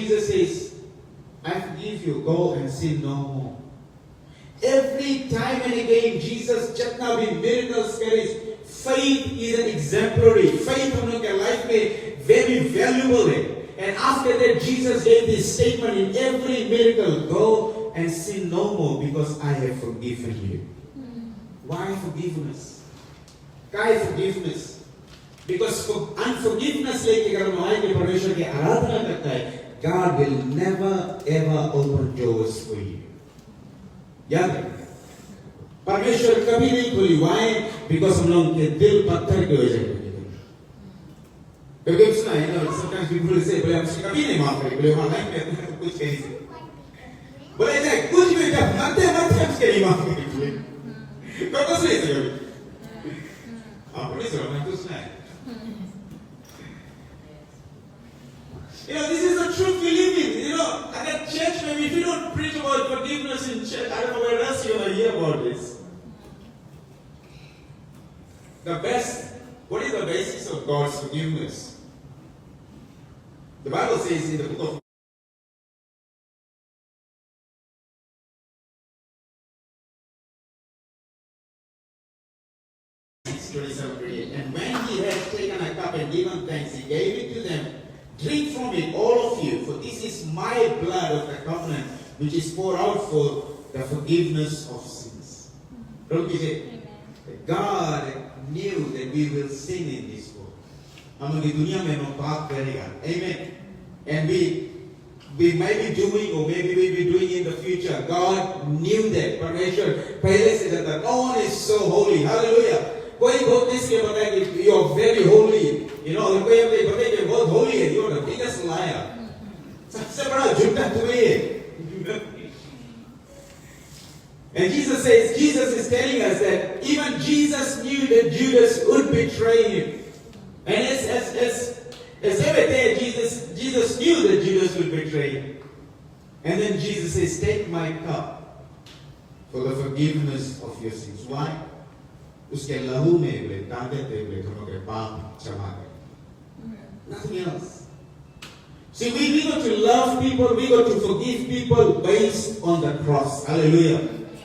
Jesus says, I forgive you, go and sin no more. Every time and again, Jesus जितना भी miracles करे, faith is an exemplary. Faith हम लोग के life में very valuable है. And after that, Jesus gave this statement in every miracle: go and sin no more because I have forgiven you. Why forgiveness? Why forgiveness? Because for unforgiveness लेके अगर हमारे के परमेश्वर की आराधना करता है, God will never ever open doors for you. याद है? परमेश्वर कभी नहीं खोली. Why? Because हम लोग के दिल पत्थर के हो जाएंगे. कभी सुना है ना? Sometimes people say, बोले हमसे कभी नहीं माफ करें. बोले हाँ लाइफ में कुछ कहीं से. बोले ऐसा कुछ भी जब मरते हमसे नहीं माफ करें. तो सुने से कभी. हाँ बोले सर हमने तो सुना है. You know, this is the truth we live in. You know, at that church, maybe if you don't preach about forgiveness in church, I don't know where else you're going to hear about this. What is the basis of God's forgiveness? The Bible says in the book of 27:28, and when he had taken a cup and given thanks, he gave it to them. Drink from it, all of you, for this is my blood of the covenant, which is poured out for the forgiveness of sins. Don't you say? God knew that we will sin in this world. Amen. And we may be doing, or maybe we'll be doing in the future. God knew that. Parmeshwar pehle se janta, no one is so holy. Hallelujah. कोई बहुत इसके बताए कि you are very holy. You know, कोई अपने बताए कि बहुत holy है. You are the biggest liar. सबसे बड़ा झूठा तुम्हें है. And Jesus is telling us that even Jesus knew that Judas would betray him. And as everything, Jesus knew that Judas would betray him. And then Jesus says, take my cup for the forgiveness of your sins. Why? उसके लहू में बोले ताकत दे बोले दोनों के पाप क्षमा कर. Nothing else. See, we got to love people, we got to forgive people based on the cross. Hallelujah.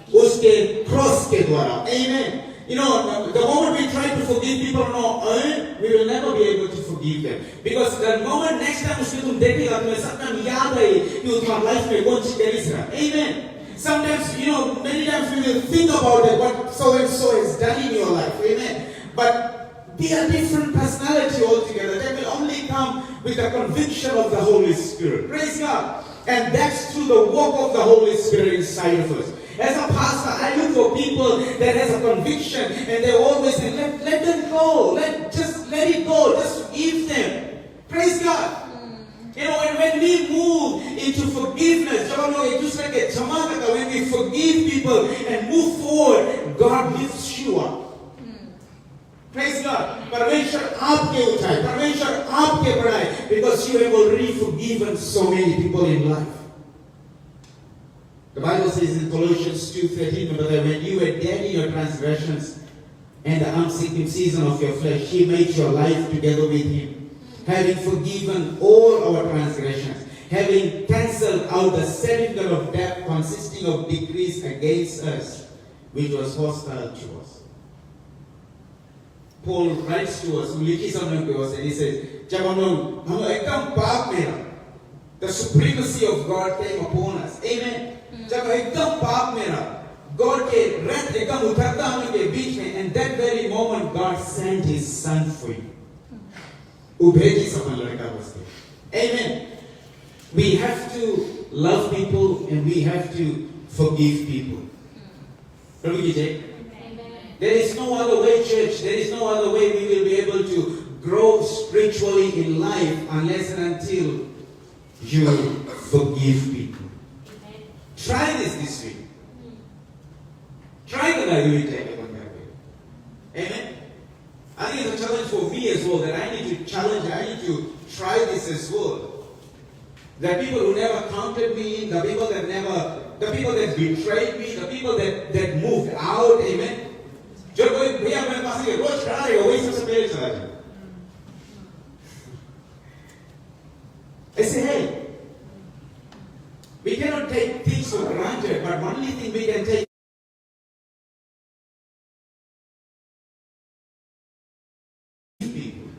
उसके cross के द्वारा. Amen. You know, the moment we try to forgive people on our own, we will never be able to forgive them. Because the moment next time उसके तुम देखेगा तुम्हें सब time याद आए कि वो तुम्हारी life में कौन सी चीज़ है. Amen. Sometimes, you know, many times we will think about it, what so and so has done in your life. Amen. But be a different personality altogether. That will only come with the conviction of the Holy Spirit. Praise God. And that's through the work of the Holy Spirit inside of us. As a pastor, I look for people that has a conviction and they always say, let them go. Just let it go. Just forgive them. Praise God. You know, when we move into forgiveness, when we forgive people and move forward, God lifts you up. Praise God. Parmeshwar aapke uthaaye, Parmeshwar aapke badhaye, because you have already forgiven so many people in life. The Bible says in Colossians 2:13, remember that when you were dead in your transgressions and the uncircumcision of your flesh, He made your life together with Him, having forgiven all our transgressions, having cancelled out the certificate of debt consisting of decrees against us, which was hostile to us. Paul writes to us, and he says, the supremacy of God came upon us. Amen. God came, and that very moment God sent His Son for you. Amen. We have to love people and we have to forgive people. Amen. There is no other way, church. There is no other way we will be able to grow spiritually in life unless and until you forgive people. Try this week. Try that I will take it on that way. Amen. I think it's a challenge for me as well, that I need to try this as well. The people who never counted me in, the people that betrayed me, the people that moved out, amen. I say, hey, cannot take things for granted, but only thing we can take people.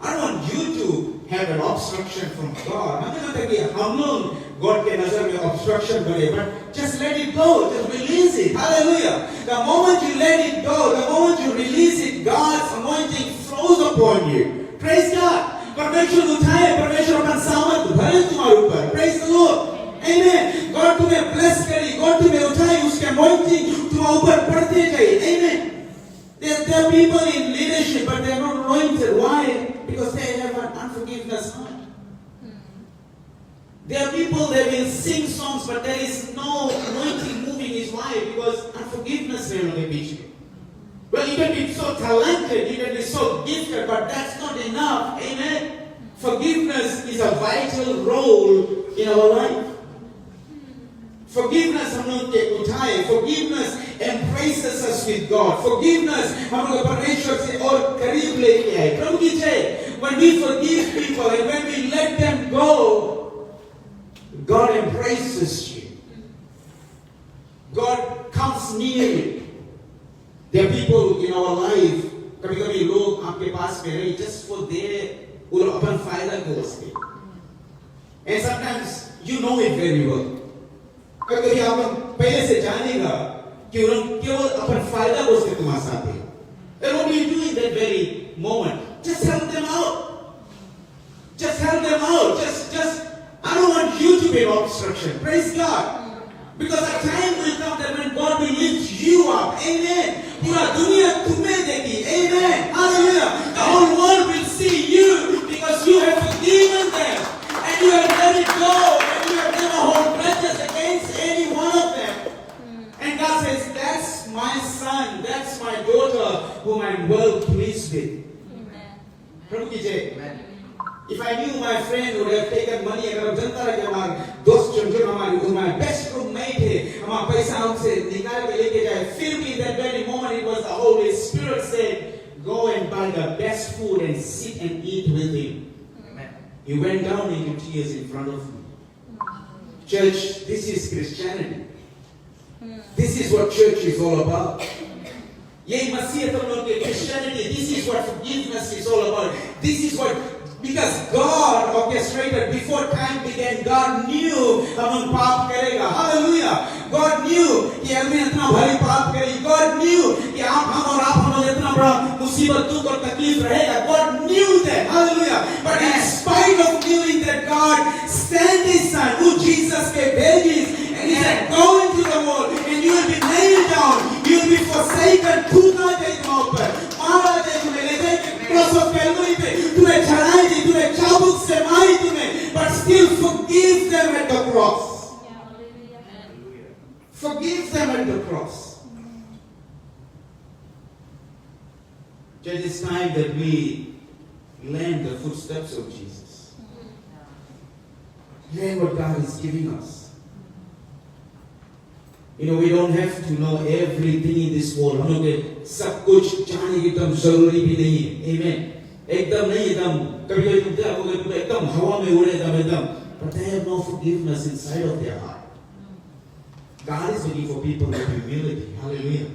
I don't want you to have an obstruction from God. I'm not saying how long God can observe your obstruction, but just let it go. Just release it. Hallelujah. The moment you let it go, the moment you release it, God's anointing flows upon you. Praise God. परमेश्वर उठाए, परमेश्वर अपना सामर्थ भरे तुम्हारे ऊपर. Praise the Lord. Amen. God तुम्हें bless करे, God तुम्हें उठाए, उसके anointing तुम्हारे ऊपर पड़ते जाए. Amen. There are people in leadership, but they are not anointed. Why? Because they have an unforgiveness heart. There are people that will sing songs, but there is no anointing moving his life because unforgiveness is on the beach. Well, you can be so talented, you can be so gifted, but that's not enough. Amen. Forgiveness is a vital role in our life. Forgiveness हम लोग के उठाए. Forgiveness embraces us with God. Forgiveness हम लोग परमेश्वर से और करीब लेके आए. प्रभु की जय. When we forgive people and when we let them go, God embraces you. God comes near you. There are people in our life, कभी-कभी लोग आपके पास में रहे just for their वो लोग अपन फायदा को उसके. And sometimes you know it very well. कभी-कभी आप पहले से जानेगा कि वो लोग केवल अपन फायदा को उसके तुम्हारे साथ हैं. And what do you do in that very moment? Just help them out. Just help them out. Just I don't want you to be an obstruction. Praise God. Because a time will come that when God will lift you up. Amen. पूरा दुनिया तुम्हें देगी. Amen. Hallelujah. The whole world will see you because you have forgiven them and you have let it go and you have never hold grudges against any one of them. And God says, that's my son, that's my daughter whom I'm well pleased with. Amen. प्रभु की जय. Amen. If I knew my friend would have taken money, अगर हम जनता रहे कि हमारे दोस्त जो हमारे best roommate है, हमारा पैसा हमसे निकाल के लेके जाए, फिर भी that very moment it was the Holy Spirit said, go and buy the best food and sit and eat with him. Amen. He went down into tears in front of me. Church, this is Christianity. This is what church is all about. यही मसीह तुम लोग के Christianity. This is what forgiveness is all about. This is what. Because God orchestrated before time began, God knew हम पाप करेगा. Hallelujah. God knew कि आदमी इतना भारी पाप करेगी. God knew कि हम और आप हम इतना बड़ा मुसीबत दुख और तकलीफ रहेगा. God knew that. Hallelujah. But in spite of knowing that, God sent His Son, who Jesus gave babies, and He said, go into the world and you will be nailed down. You will be forsaken. तू ना जाए वहाँ पर. मारा जाए तुम्हें ले जाए cross of Calvary पे तुम्हें चढ़ाई दी, तुम्हें चाबुक से मारी तुम्हें, but still forgive them at the cross. Forgive them at the cross. It is time that we learn the footsteps of Jesus. Learn what God is giving us. You know, we don't have to know everything in this world. हम लोग के सब कुछ जानने की एकदम जरूरी भी नहीं है. Amen. एकदम नहीं एकदम कभी-कभी तुम क्या होगा एकदम हवा में उड़े एकदम. But they have no forgiveness inside of their heart. God is looking for people with humility. Hallelujah.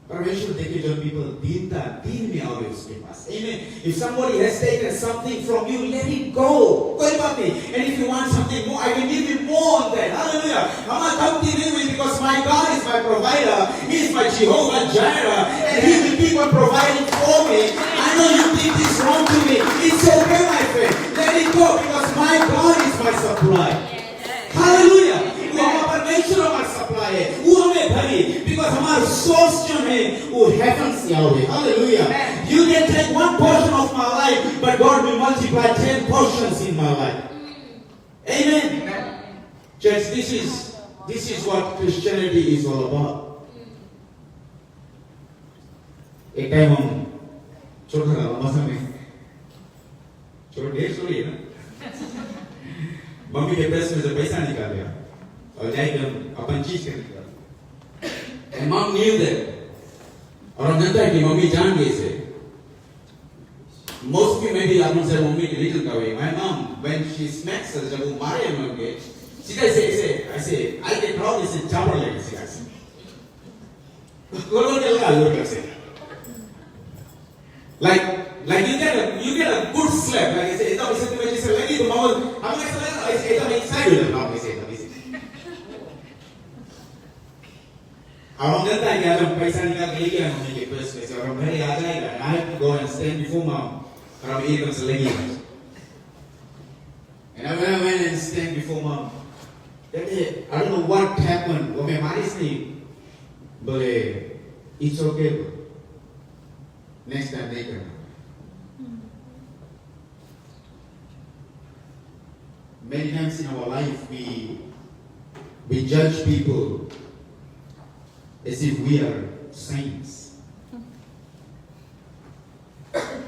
परमेश्वर देखे जो people दीन में आओगे उसके पास. Amen. If somebody has taken something from you, let it go. कोई बात नहीं. And if you want something more, I can give you more on that. Hallelujah. हमारा कमती नहीं हुई because my God is my provider. He is my Jehovah Jireh, and He will keep on providing for me. I know you think this wrong to me. It's okay, my friend. Let it go because my God is my supply. Hallelujah. वो हमारा परमेश्वर हमारा supply है. वो हमें भरी because हमारा source जो है वो heavens से आओगे. Hallelujah. You can take one portion of my life, but God will multiply 10 portions in my life. Amen. Church, this is what Christianity is all about. एक टाइम हम छोटा था लंबा में छोटा ढेर छोड़ी है ना मम्मी के पैसे में से पैसा निकाल लिया और जाके हम अपन चीज खरीद लिया. And mom knew that. और हम जानते हैं कि मम्मी जान गई इसे. Most of you maybe आप उनसे मम्मी की little का way. My mom when she smacks us जब वो मारे हम लोग She I say, I get wrong, it's a jumper like this, guys. Like you get a good slap, like I say, it's a lady, the moment, I'm excited about it. Around that time, I have to go and stand before mom. And I went and stand before mom. That day, I don't know what happened. What my mind is saying, but it's okay. Bro. Next time they can. Many times in our life, we judge people as if we are saints.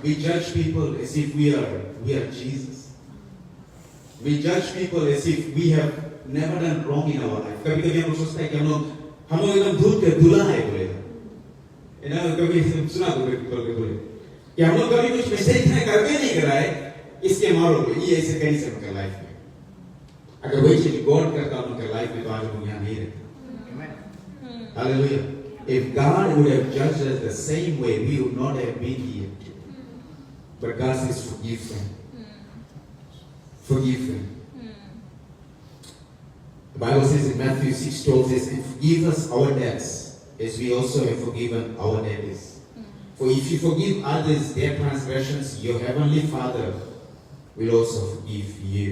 We judge people as if we are Jesus. We judge people as if we have never done wrong in our life. कभी-कभी हम सोचते हैं कि हम लोग एकदम धूप के दूल्हा है बोले। कभी सुना बोले कि हम लोग कभी कुछ मिस्टेक करके नहीं करा है, इसके मारो ये ऐसे कहीं से उनके लाइफ में। अगर वही चीज गॉड करता उनके लाइफ में तो आज हम यहाँ नहीं रहते। Hallelujah. If God would have judged us the same way, we would not have been here. But God says, forgive them. Forgive them. The Bible says in Matthew 6:12 says, and forgive us our debts, as we also have forgiven our debtors. For if you forgive others their transgressions, your heavenly Father will also forgive you.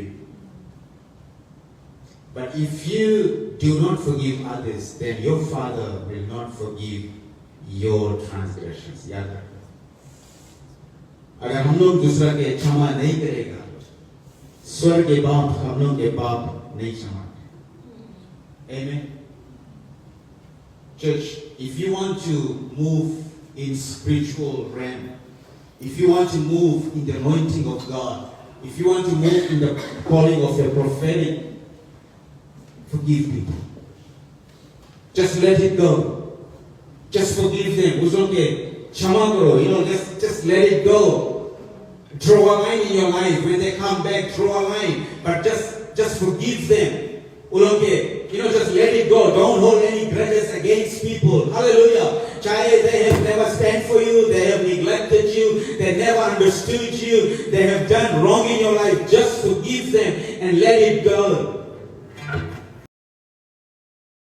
But if you do not forgive others, then your Father will not forgive your transgressions. याद रखो। अगर हम लोग दूसरा के क्षमा नहीं करेगा, स्वर्ग के बाप हम लोग के पाप नहीं क्षमा करेंगे। Amen. Church, if you want to move in spiritual realm, if you want to move in the anointing of God, if you want to move in the calling of the prophetic, forgive people. Just let it go. Just forgive them. Just let it go. Draw a line in your life. When they come back, draw a line. But just forgive them. Just let it go. Don't hold any grudges against people. Hallelujah. Child, they have never stand for you. They have neglected you. They never understood you. They have done wrong in your life. Just forgive them and let it go.